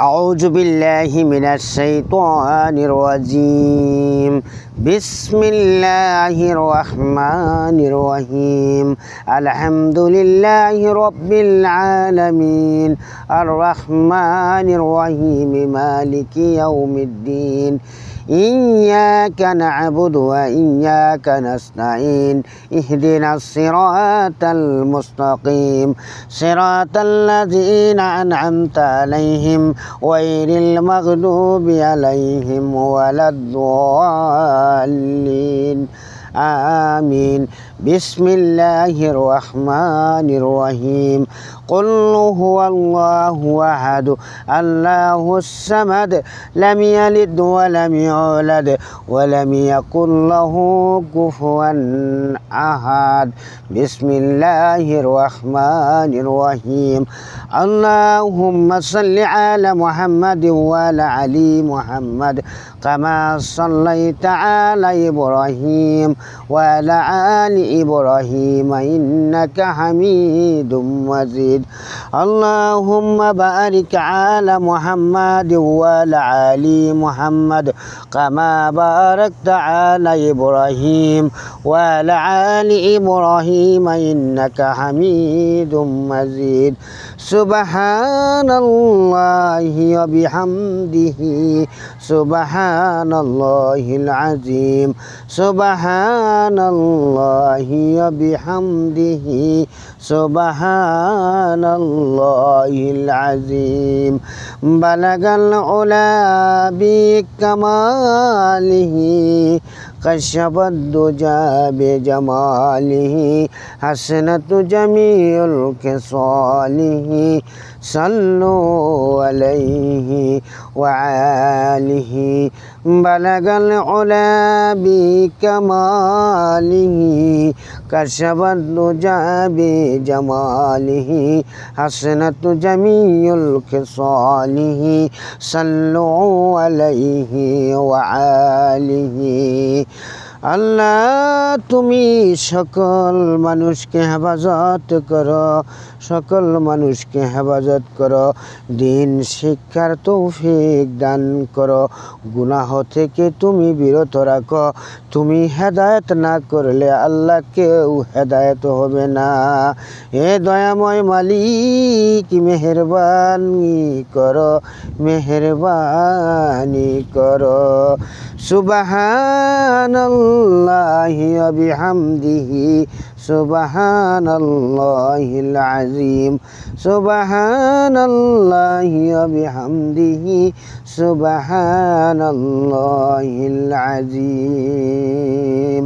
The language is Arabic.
أعوذ بالله من الشيطان الرجيم بسم الله الرحمن الرحيم الحمد لله رب العالمين الرحمن الرحيم مالك يوم الدين إياك نعبد وإياك نستعين اهدنا الصراط المستقيم صراط الذين أنعمت عليهم غير المغضوب عليهم ولا الضالين آمين بسم الله الرحمن الرحيم قل هو الله أحد الله الصمد لم يلد ولم يولد ولم يكن له كفوا أحد بسم الله الرحمن الرحيم اللهم صل على محمد وعلى آل محمد كما صليت على إبراهيم وعلى آل إبراهيم إنك حميد مجيد اللهم بارك على محمد وعلى آل محمد كما باركت على إبراهيم وعلى آل إبراهيم إنك حميد مجيد سبحان الله وبحمده سبحان الله العظيم سبحان الله وبحمده سبحان الله العظيم بلغ العلا بكماله كشف الدجى بجماله حسنت جميع خصاله صلوا عليه وآله بلغ العلا بكماله كشف الدجى بجماله حسنت جميع خصاله صلوا عليه وآله আল্লাহ তুমি সকল মানুষকে হেফাজত করো সকল মানুষকে হেফাজত করো দিন শিক্ষার তৌফিক দান করো গুনাহ থেকে তুমি বিরত রাখো তুমি হেদায়েত না করলে আল্লাহ কেউ হেদায়েত হবে না এ দয়াময় মালিক মেহেরবানি করো মেহেরবানি করো সুবহানাল্লাহি ওয়া বিহামদিহি সুবহানাল্লাহিল আযীম সুবহানাল্লাহি ওয়া বিহামদিহি সুবহানাল্লাহিল আযীম।